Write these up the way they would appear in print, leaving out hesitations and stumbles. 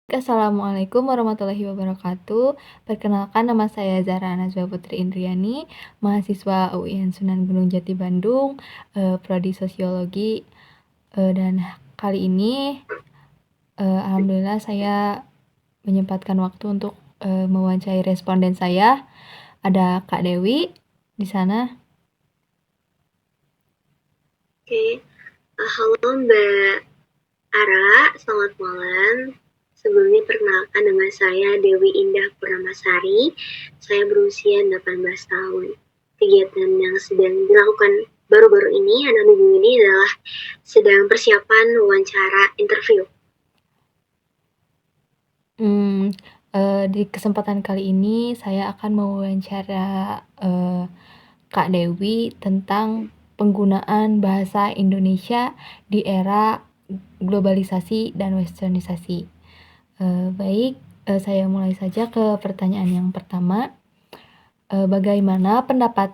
Assalamualaikum warahmatullahi wabarakatuh. Perkenalkan nama saya Zahra Najwa Putri Indriani, mahasiswa UIN Sunan Gunung Jati Bandung, prodi Sosiologi. Dan kali ini, alhamdulillah saya menyempatkan waktu untuk mewawancarai responden saya. Ada Kak Dewi di sana. Oke, halo Mbak Ara, selamat malam. Sebelumnya perkenalkan nama saya Dewi Indah Purnamasari. Saya berusia 18 tahun. Kegiatan yang sedang dilakukan baru-baru ini, anak minggu ini adalah sedang persiapan wawancara interview. Di kesempatan kali ini saya akan mewawancara Kak Dewi tentang penggunaan bahasa Indonesia di era globalisasi dan westernisasi. Baik, saya mulai saja ke pertanyaan yang pertama. Bagaimana pendapat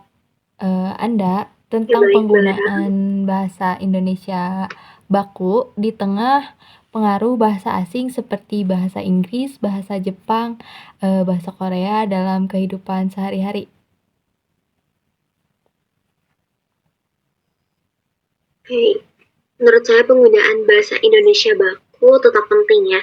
Anda tentang baik, penggunaan bahasa Indonesia baku di tengah pengaruh bahasa asing seperti bahasa Inggris, bahasa Jepang, bahasa Korea dalam kehidupan sehari-hari? Oke, menurut saya penggunaan bahasa Indonesia baku tetap penting ya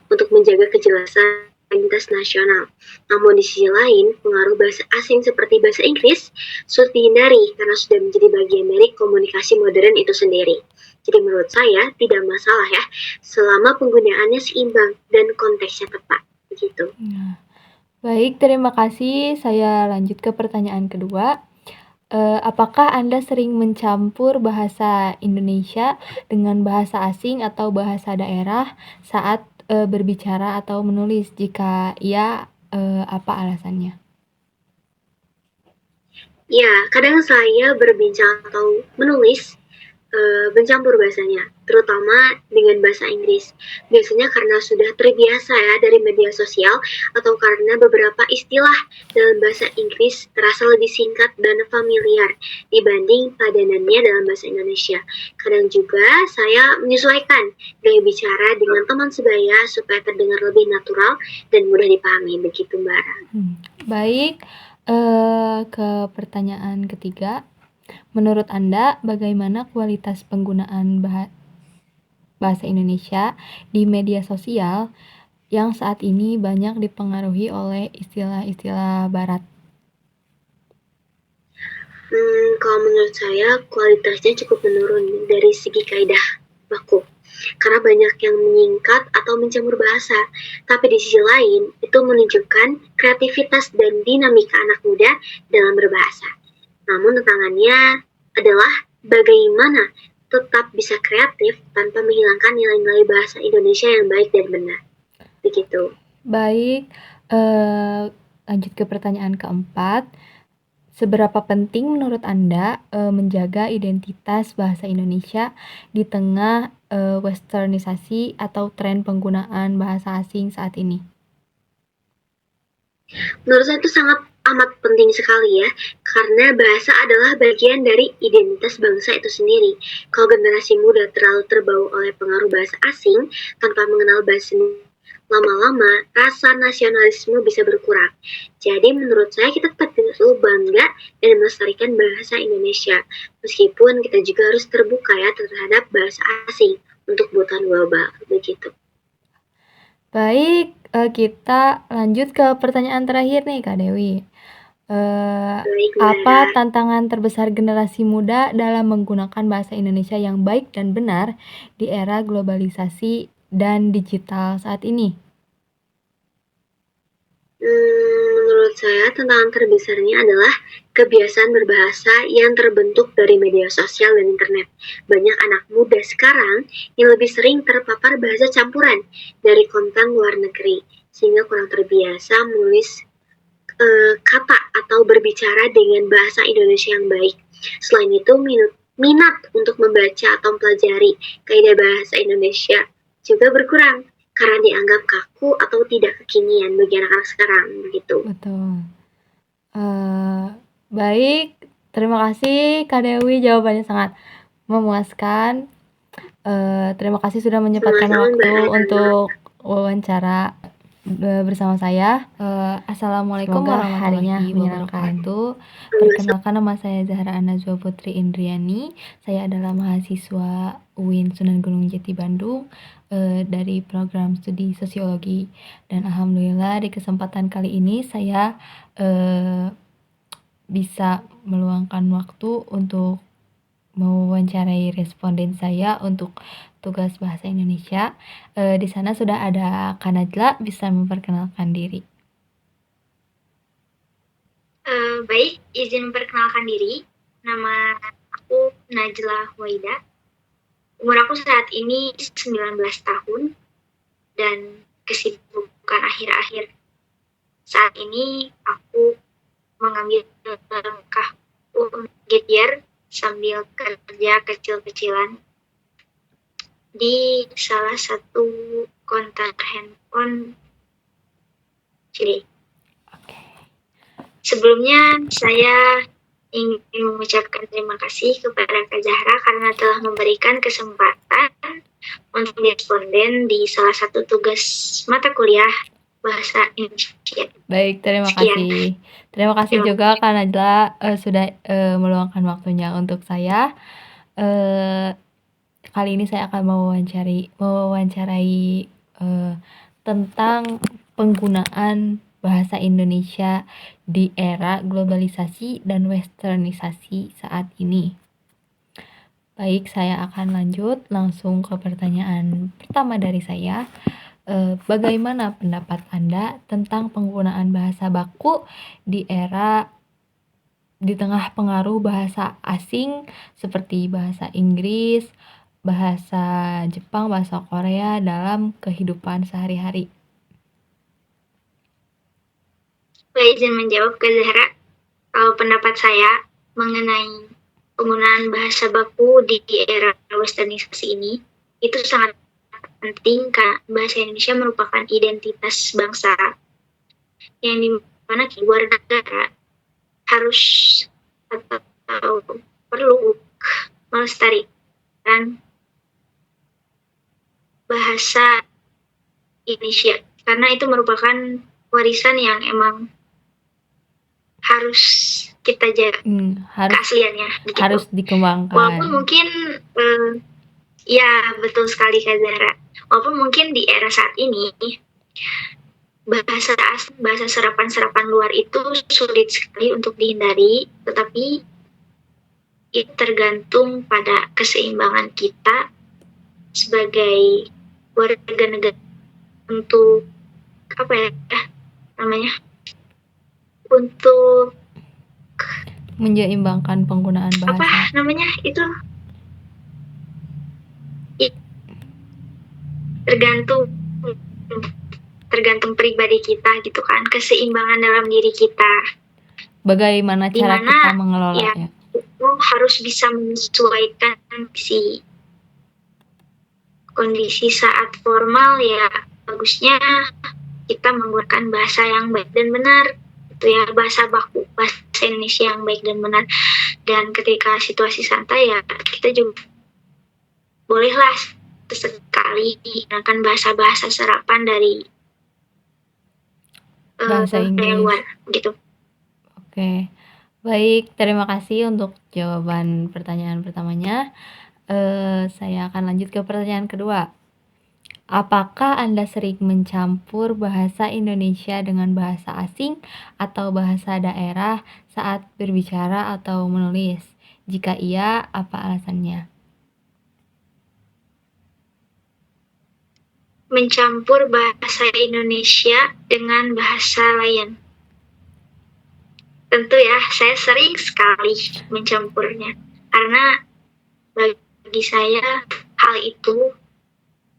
untuk menjaga kejelasan identitas nasional. Namun di sisi lain, pengaruh bahasa asing seperti bahasa Inggris sulit dihindari karena sudah menjadi bagian dari komunikasi modern itu sendiri. Jadi menurut saya tidak masalah ya, selama penggunaannya seimbang dan konteksnya tepat. Begitu. Baik, terima kasih. Saya lanjut ke pertanyaan kedua. Apakah Anda sering mencampur bahasa Indonesia dengan bahasa asing atau bahasa daerah saat berbicara atau menulis? Jika iya, apa alasannya? Ya, kadang saya berbincang atau menulis mencampur bahasanya, terutama dengan bahasa Inggris. Biasanya karena sudah terbiasa ya dari media sosial atau karena beberapa istilah dalam bahasa Inggris terasa lebih singkat dan familiar dibanding padanannya dalam bahasa Indonesia. Kadang juga saya menyesuaikan gaya bicara dengan teman sebaya supaya terdengar lebih natural dan mudah dipahami. Begitu, Mbak. Baik, ke pertanyaan ketiga. Menurut Anda, bagaimana kualitas penggunaan bahasa Indonesia di media sosial yang saat ini banyak dipengaruhi oleh istilah-istilah Barat? Kalau menurut saya kualitasnya cukup menurun dari segi kaidah baku. Karena banyak yang menyingkat atau mencampur bahasa. Tapi di sisi lain, itu menunjukkan kreativitas dan dinamika anak muda dalam berbahasa. Namun tantangannya adalah bagaimana tetap bisa kreatif tanpa menghilangkan nilai-nilai bahasa Indonesia yang baik dan benar. Begitu. Baik, lanjut ke pertanyaan keempat. Seberapa penting menurut Anda menjaga identitas bahasa Indonesia di tengah westernisasi atau tren penggunaan bahasa asing saat ini? Menurut saya itu sangat amat penting sekali ya, karena bahasa adalah bagian dari identitas bangsa itu sendiri. Kalau generasi muda terlalu terbawa oleh pengaruh bahasa asing tanpa mengenal bahasa lama-lama rasa nasionalisme bisa berkurang. Jadi menurut saya kita tetap perlu bangga dan melestarikan bahasa Indonesia. Meskipun kita juga harus terbuka ya terhadap bahasa asing untuk kebutuhan global. Begitu. Baik, kita lanjut ke pertanyaan terakhir nih Kak Dewi. Baik, Apa Mbak. tantangan terbesar generasi muda dalam menggunakan bahasa Indonesia yang baik dan benar di era globalisasi dan digital saat ini? Menurut saya tantangan terbesarnya adalah kebiasaan berbahasa yang terbentuk dari media sosial dan internet. Banyak anak muda sekarang yang lebih sering terpapar bahasa campuran dari konten luar negeri, sehingga kurang terbiasa menulis kata atau berbicara dengan bahasa Indonesia yang baik. Selain itu, minat untuk membaca atau mempelajari kaidah bahasa Indonesia juga berkurang karena dianggap kaku atau tidak kekinian bagi anak-anak sekarang, begitu. Betul. Baik, terima kasih Kak Dewi, jawabannya sangat memuaskan. Terima kasih sudah menyempatkan Sama-sama, waktu Mbak. untuk wawancara bersama saya. Assalamualaikum warahmatullahi wabarakatuh. Perkenalkan, nama saya Zahra Anazwa Putri Indriani. Saya adalah mahasiswa UIN Sunan Gunung Jati Bandung dari program studi sosiologi. Dan alhamdulillah di kesempatan kali ini saya bisa meluangkan waktu untuk mewawancarai responden saya untuk tugas bahasa Indonesia. Di sana sudah ada Kak Najla, bisa memperkenalkan diri. Baik, izin memperkenalkan diri. Nama aku Najla Waida. Umur aku saat ini 19 tahun dan kesibukan akhir-akhir saat ini aku mengambil langkah untuk gap year sambil kerja kecil-kecilan di salah satu kontak handphone Chile. Sebelumnya saya ingin mengucapkan terima kasih kepada Kak Zahra karena telah memberikan kesempatan untuk responden di salah satu tugas mata kuliah bahasa Indonesia. Baik, terima kasih. Terima kasih juga Kak Najla sudah meluangkan waktunya untuk saya. Kali ini saya akan mewawancarai tentang penggunaan bahasa Indonesia di era globalisasi dan westernisasi saat ini. Baik, saya akan lanjut langsung ke pertanyaan pertama dari saya. Bagaimana pendapat Anda tentang penggunaan bahasa baku di tengah pengaruh bahasa asing seperti bahasa Inggris, bahasa Jepang, bahasa Korea dalam kehidupan sehari-hari? Baik, izin menjawab Kak Zahra. Kalau pendapat saya mengenai penggunaan bahasa baku di era westernisasi ini, itu sangat penting karena bahasa Indonesia merupakan identitas bangsa yang dimana keluar negara harus atau perlu melestarikan bahasa Indonesia karena itu merupakan warisan yang emang harus kita jaga keasliannya gitu. Harus dikembangkan. Walaupun mungkin ya betul sekali Kak Zahra. Walaupun mungkin di era saat ini bahasa serapan-serapan luar itu sulit sekali untuk dihindari, tetapi itu tergantung pada keseimbangan kita sebagai warga negara untuk untuk menyeimbangkan penggunaan bahasa. Tergantung pribadi kita gitu kan, keseimbangan dalam diri kita. Bagaimana cara kita mengelolanya? Itu harus bisa menyesuaikan kondisi saat formal ya, bagusnya kita menggunakan bahasa yang baik dan benar. Itu ya, bahasa baku, bahasa Indonesia yang baik dan benar. Dan ketika situasi santai ya kita juga bolehlah sekali menggunakan bahasa-bahasa serapan dari bahasa Inggris luar gitu. Oke. Baik, terima kasih untuk jawaban pertanyaan pertamanya. Saya akan lanjut ke pertanyaan kedua. Apakah Anda sering mencampur bahasa Indonesia dengan bahasa asing atau bahasa daerah saat berbicara atau menulis? Jika iya, apa alasannya? Mencampur bahasa Indonesia dengan bahasa lain. Tentu ya, saya sering sekali mencampurnya. Karena bagi saya hal itu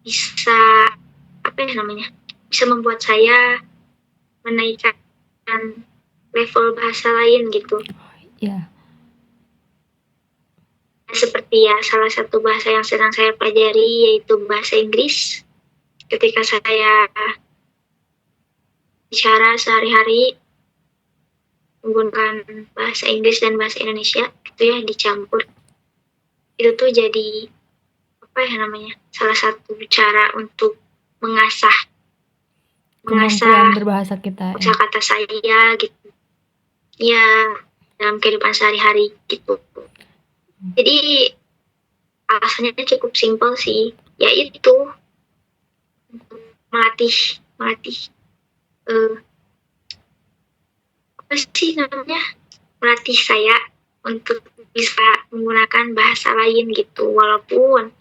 bisa bisa membuat saya menaikkan level bahasa lain gitu. Ya. Seperti ya salah satu bahasa yang sedang saya pelajari yaitu bahasa Inggris. Ketika saya bicara sehari-hari menggunakan bahasa Inggris dan bahasa Indonesia itu ya dicampur. Itu tuh jadi salah satu cara untuk mengasah kemampuan mengasah berbahasa kita ya. kosakata saya gitu. Ya, dalam kehidupan sehari-hari gitu. Jadi alasannya cukup simpel sih, yaitu melatih apa sih namanya, melatih saya untuk bisa menggunakan bahasa lain gitu, walaupun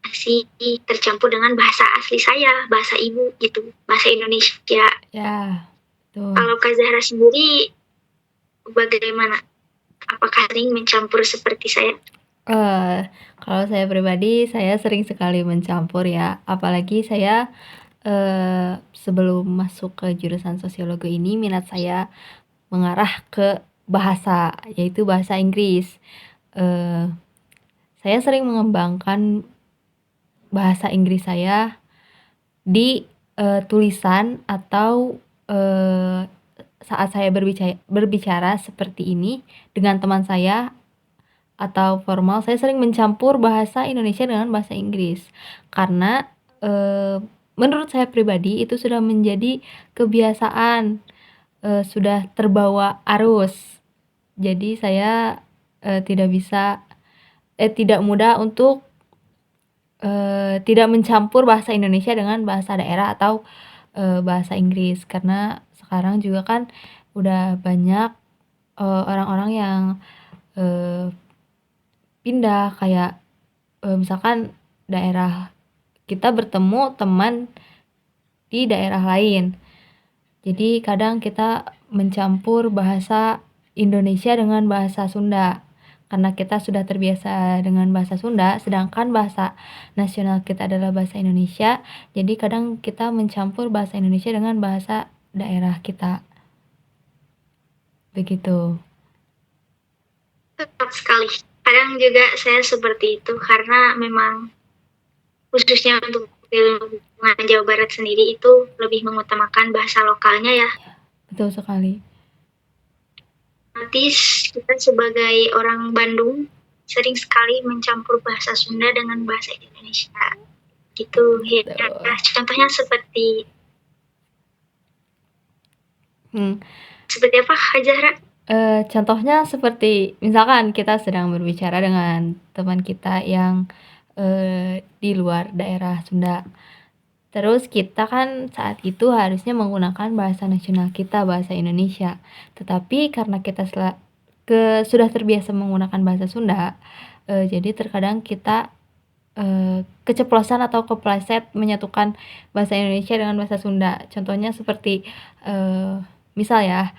masih tercampur dengan bahasa asli saya, bahasa ibu gitu, bahasa Indonesia. Ya, betul. Kalau Kak Zahra sendiri bagaimana? Apakah sering mencampur seperti saya? Kalau saya pribadi, saya sering sekali mencampur ya. Apalagi saya sebelum masuk ke jurusan sosiologi ini, minat saya mengarah ke bahasa, yaitu bahasa Inggris. Saya sering mengembangkan bahasa Inggris saya di tulisan atau saat saya berbicara seperti ini dengan teman saya atau formal, saya sering mencampur bahasa Indonesia dengan bahasa Inggris karena menurut saya pribadi itu sudah menjadi kebiasaan, sudah terbawa arus. Jadi saya tidak mudah untuk tidak mencampur bahasa Indonesia dengan bahasa daerah atau bahasa Inggris, karena sekarang juga kan udah banyak orang-orang yang pindah, kayak misalkan daerah kita bertemu teman di daerah lain, jadi kadang kita mencampur bahasa Indonesia dengan bahasa Sunda karena kita sudah terbiasa dengan bahasa Sunda, sedangkan bahasa nasional kita adalah bahasa Indonesia. Jadi kadang kita mencampur bahasa Indonesia dengan bahasa daerah kita. Begitu. Tepat sekali. Kadang juga saya seperti itu karena memang khususnya untuk lingkungan Jawa Barat sendiri itu lebih mengutamakan bahasa lokalnya ya. Betul sekali. Nanti kita sebagai orang Bandung sering sekali mencampur bahasa Sunda dengan bahasa Indonesia. Gitu ya. Contohnya seperti seperti apa, Kak Zahra? Contohnya seperti misalkan kita sedang berbicara dengan teman kita yang di luar daerah Sunda. Terus kita kan saat itu harusnya menggunakan bahasa nasional kita, bahasa Indonesia. Tetapi karena kita sudah terbiasa menggunakan bahasa Sunda, jadi terkadang kita keceplosan atau kepleset menyatukan bahasa Indonesia dengan bahasa Sunda. Contohnya seperti misal ya,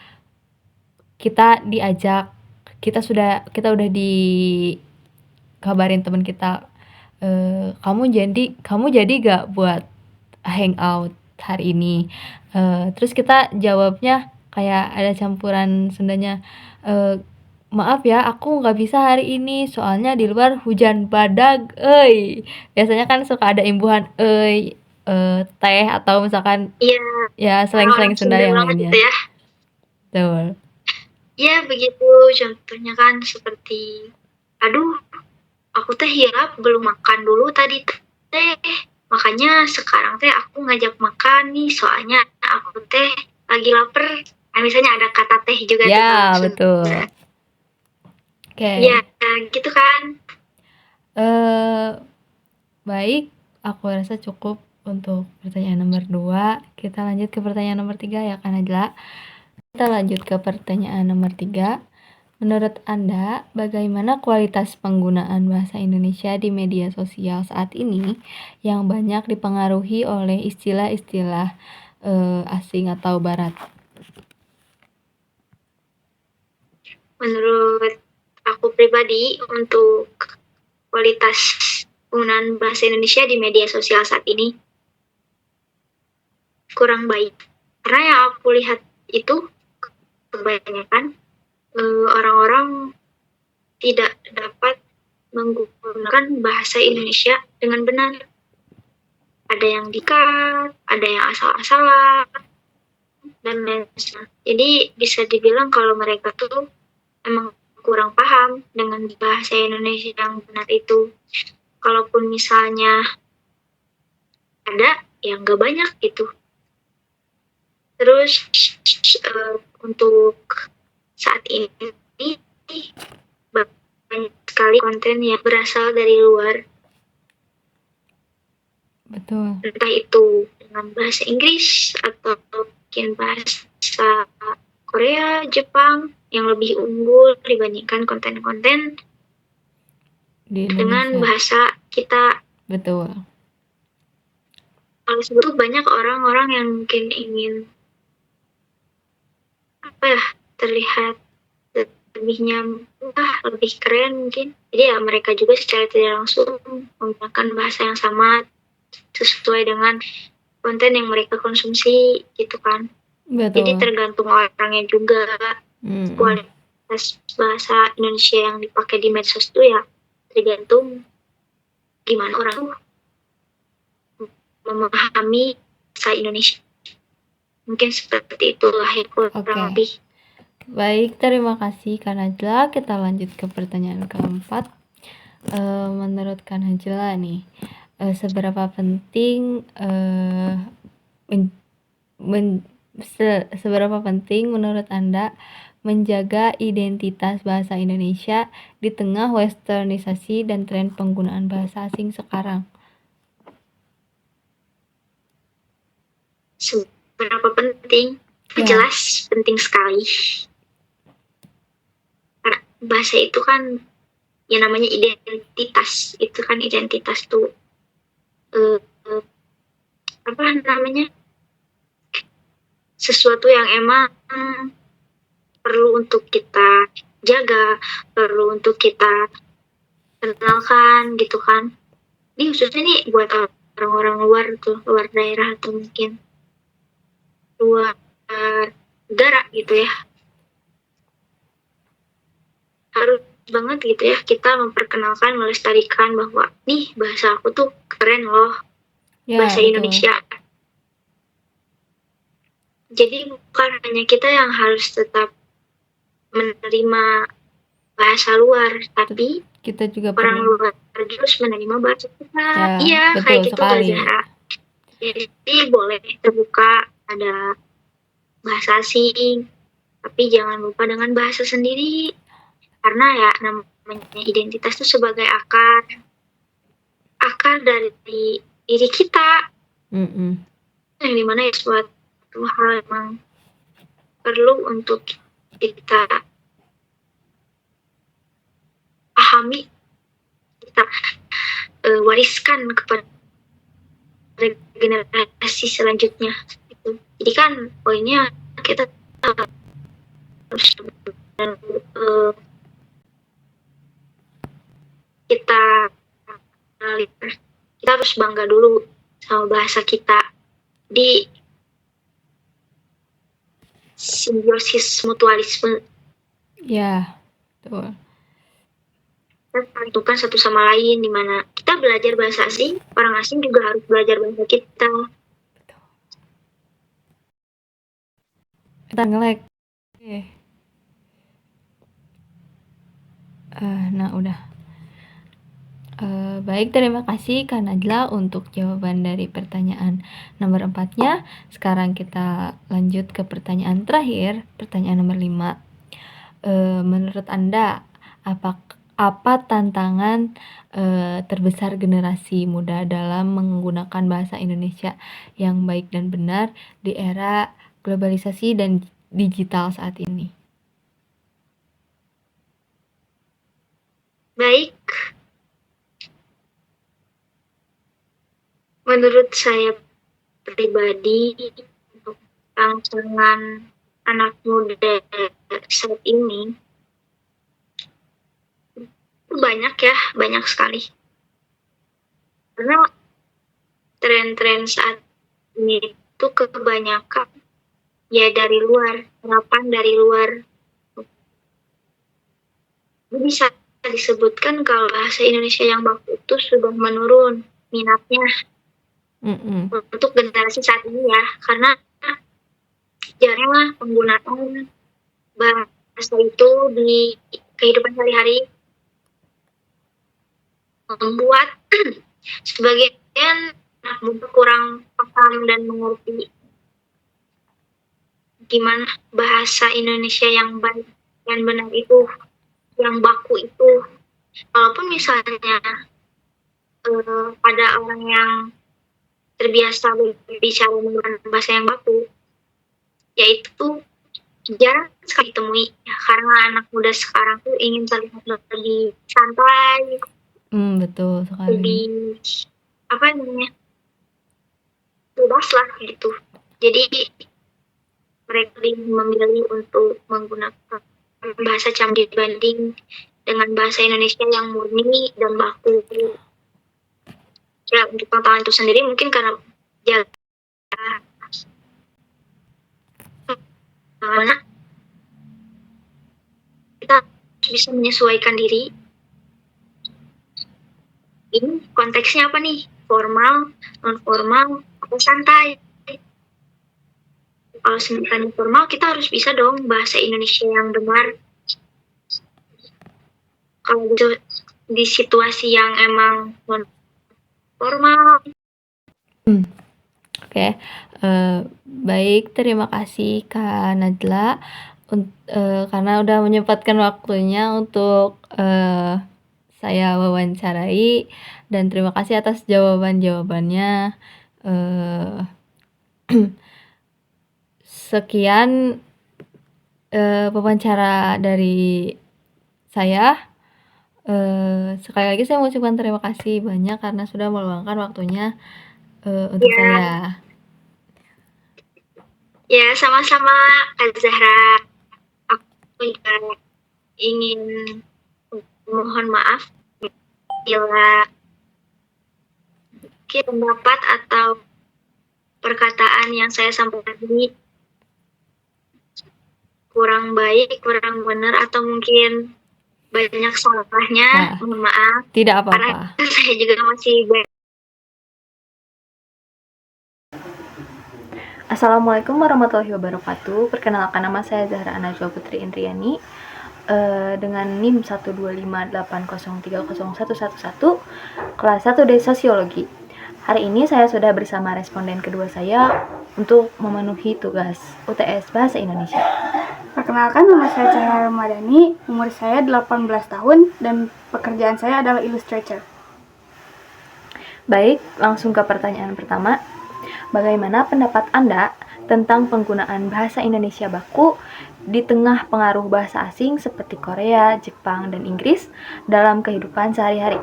kita diajak, kita udah dikabarin teman kita, kamu jadi gak buat hangout hari ini? Terus kita jawabnya kayak ada campuran Sundanya, maaf ya aku nggak bisa hari ini soalnya di luar hujan badag, biasanya kan suka ada imbuhan teh atau misalkan ya slang-slang Sunda yang lainnya. Gitu ya. Betul. Ya begitu, contohnya kan seperti, aduh aku teh hilap belum makan dulu tadi teh, makanya sekarang teh aku ngajak makan nih soalnya aku teh lagi lapar. Nah, misalnya ada kata teh juga Ya, tuh. betul. Oke. Ya, gitu kan. Baik, aku rasa cukup untuk pertanyaan nomor 2. Kita lanjut ke pertanyaan nomor 3 ya, Kak Najla. Kita lanjut ke pertanyaan nomor 3. Menurut Anda, bagaimana kualitas penggunaan bahasa Indonesia di media sosial saat ini yang banyak dipengaruhi oleh istilah-istilah asing atau barat? Menurut aku pribadi, untuk kualitas penggunaan bahasa Indonesia di media sosial saat ini kurang baik. Karena yang aku lihat itu kebanyakan orang-orang tidak dapat menggunakan bahasa Indonesia dengan benar. Ada yang dikat, ada yang asal-asalan, dan lain sebagainya. Jadi bisa dibilang kalau mereka tuh emang kurang paham dengan bahasa Indonesia yang benar itu. Kalaupun misalnya ada, ya nggak banyak gitu. Terus untuk saat ini banyak sekali konten yang berasal dari luar. Betul. Entah itu dengan bahasa Inggris atau mungkin bahasa Korea, Jepang yang lebih unggul dibandingkan konten-konten Di dengan Indonesia. bahasa kita. Betul. Oleh sebab itu banyak orang-orang yang mungkin ingin terlihat lebihnya lebih keren mungkin. Jadi ya mereka juga secara tidak langsung menggunakan bahasa yang sama sesuai dengan konten yang mereka konsumsi gitu kan. Betul. Jadi tergantung orangnya juga. Kualitas bahasa Indonesia yang dipakai di medsos itu ya tergantung gimana orang tuh memahami bahasa Indonesia. Mungkin seperti itulah yang kurang lebih. Baik, terima kasih Kak Najla. Kita lanjut ke pertanyaan keempat. Menurut Kak Najla nih, seberapa penting seberapa penting menurut Anda menjaga identitas bahasa Indonesia di tengah westernisasi dan tren penggunaan bahasa asing sekarang? Seberapa penting? Jelas penting sekali. Karena bahasa itu kan yang namanya identitas. Itu kan identitas tuh apa namanya? Sesuatu yang emang perlu untuk kita jaga, perlu untuk kita kenalkan gitu kan. Ini khususnya nih buat orang-orang luar tuh, luar daerah atau mungkin luar negara gitu ya. Harus banget gitu ya kita memperkenalkan, melestarikan bahwa nih bahasa aku tuh keren loh, bahasa Indonesia. Jadi bukan hanya kita yang harus tetap menerima bahasa luar, tapi kita juga orang luar harus menerima bahasa kita. Iya, kayak gitu Kak Zahra. Jadi boleh terbuka ada bahasa asing, tapi jangan lupa dengan bahasa sendiri. Karena ya namanya identitas itu sebagai akar dari diri kita. Yang dimana ya suatu hal memang perlu untuk kita pahami, kita wariskan kepada generasi selanjutnya. Jadi kan poinnya kita harus kita harus bangga dulu sama bahasa kita di simbiosis mutualisme. Ya, betul. Kita menentukan satu sama lain, di mana kita belajar bahasa asing, orang asing juga harus belajar bahasa kita. Kita nge-lag. Nah, udah. Baik, terima kasih Kak Najla untuk jawaban dari pertanyaan nomor 4-nya. Sekarang kita lanjut ke pertanyaan terakhir, pertanyaan nomor 5. Menurut Anda, apa tantangan terbesar generasi muda dalam menggunakan bahasa Indonesia yang baik dan benar di era globalisasi dan digital saat ini? Baik, menurut saya pribadi untuk tantangan anak muda saat ini banyak sekali. Karena tren-tren saat ini itu kebanyakan ya dari luar, harapan dari luar. Bisa disebutkan kalau bahasa Indonesia yang baku itu sudah menurun minatnya untuk generasi saat ini ya, karena jarang penggunaan bahasa itu di kehidupan sehari-hari, membuat sebagian anak muda kurang paham dan mengerti gimana bahasa Indonesia yang baik dan benar itu, yang baku itu. Walaupun misalnya pada orang yang terbiasa berbicara menggunakan bahasa yang baku, yaitu jarang sekali ditemui ya, karena anak muda sekarang tuh ingin terlihat lebih santai, Betul sekali. lebih apa namanya, bebas lah gitu. Jadi mereka lebih memilih untuk menggunakan bahasa Cam dibanding dengan bahasa Indonesia yang murni dan baku. Ya untuk pengetahuan itu sendiri mungkin karena ya mana kita bisa menyesuaikan diri. Ini konteksnya apa nih? Formal, non formal, atau santai? Kalau misalnya formal, kita harus bisa dong bahasa Indonesia yang benar. Kalau gitu di situasi yang emang non formal. Oke, baik, terima kasih Kak Najla karena udah menyempatkan waktunya untuk saya wawancarai, dan terima kasih atas jawaban-jawabannya. Sekian wawancara dari saya. Sekali lagi saya mengucapkan terima kasih banyak karena sudah meluangkan waktunya untuk saya. Ya, sama-sama Kak Zahra. Aku juga ingin mohon maaf bila pendapat atau perkataan yang saya sampaikan ini kurang baik, kurang benar, atau mungkin banyak salahnya. Mohon maaf. Tidak apa-apa. Karena saya juga masih Assalamualaikum warahmatullahi wabarakatuh. Perkenalkan, nama saya Zahra Anajwa Putri Indriani dengan NIM 12580301111 kelas 1D Sosiologi. Hari ini saya sudah bersama responden kedua saya untuk memenuhi tugas UTS Bahasa Indonesia. Perkenalkan, nama saya Cahaya Ramadhani, umur saya 18 tahun dan pekerjaan saya adalah illustrator. Baik, langsung ke pertanyaan pertama. Bagaimana pendapat Anda tentang penggunaan bahasa Indonesia baku di tengah pengaruh bahasa asing seperti Korea, Jepang, dan Inggris dalam kehidupan sehari-hari?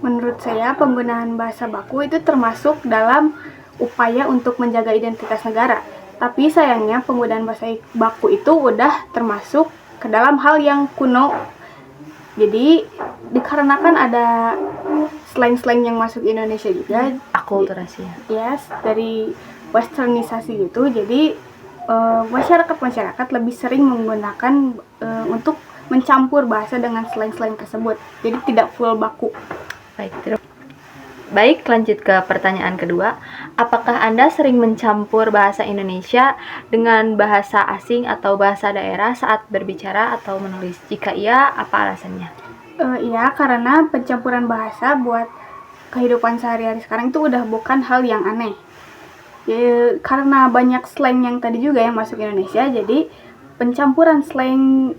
Menurut saya, penggunaan bahasa baku itu termasuk dalam upaya untuk menjaga identitas negara. Tapi sayangnya penggunaan bahasa baku itu udah termasuk ke dalam hal yang kuno. Jadi dikarenakan ada slang-slang yang masuk Indonesia juga, akulturasi. Yes, dari westernisasi gitu. Jadi masyarakat lebih sering menggunakan untuk mencampur bahasa dengan slang-slang tersebut. Jadi tidak full baku. Baik, lanjut ke pertanyaan kedua. Apakah Anda sering mencampur bahasa Indonesia dengan bahasa asing atau bahasa daerah saat berbicara atau menulis? Jika iya, apa alasannya? Iya, karena pencampuran bahasa buat kehidupan sehari-hari sekarang itu udah bukan hal yang aneh. Ya, karena banyak slang yang tadi juga yang masuk Indonesia, jadi pencampuran slang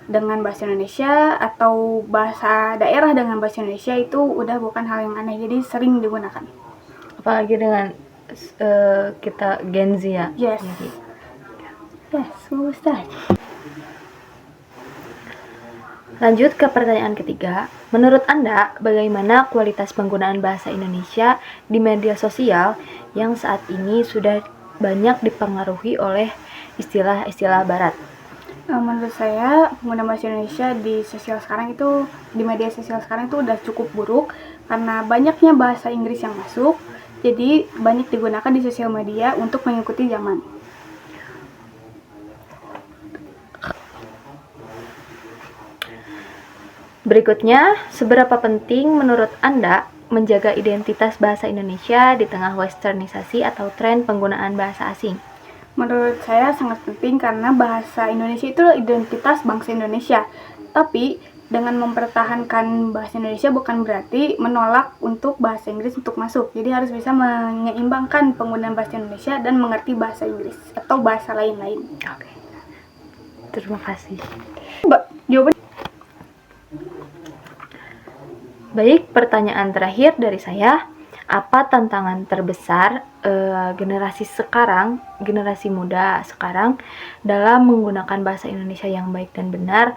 dengan bahasa Indonesia atau bahasa daerah dengan bahasa Indonesia itu udah bukan hal yang aneh, jadi sering digunakan. Apalagi dengan kita Gen Z ya? Yes. Yes, Ustaz. Lanjut ke pertanyaan ketiga. Menurut Anda, bagaimana kualitas penggunaan bahasa Indonesia di media sosial yang saat ini sudah banyak dipengaruhi oleh istilah-istilah Barat? Menurut saya, penggunaan bahasa Indonesia di sosial sekarang itu, di media sosial sekarang itu udah cukup buruk karena banyaknya bahasa Inggris yang masuk, jadi banyak digunakan di sosial media untuk mengikuti zaman. Berikutnya, seberapa penting menurut Anda menjaga identitas bahasa Indonesia di tengah westernisasi atau tren penggunaan bahasa asing? Menurut saya sangat penting karena bahasa Indonesia itu identitas bangsa Indonesia. Tapi dengan mempertahankan bahasa Indonesia bukan berarti menolak untuk bahasa Inggris untuk masuk. Jadi harus bisa menyeimbangkan penggunaan bahasa Indonesia dan mengerti bahasa Inggris atau bahasa lain-lain. Oke. Terima kasih. Jawaban Baik, pertanyaan terakhir dari saya. Apa tantangan terbesar generasi muda sekarang dalam menggunakan bahasa Indonesia yang baik dan benar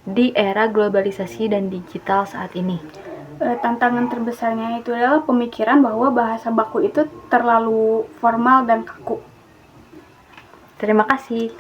di era globalisasi dan digital saat ini? tantangan terbesarnya itu adalah pemikiran bahwa bahasa baku itu terlalu formal dan kaku. Terima kasih.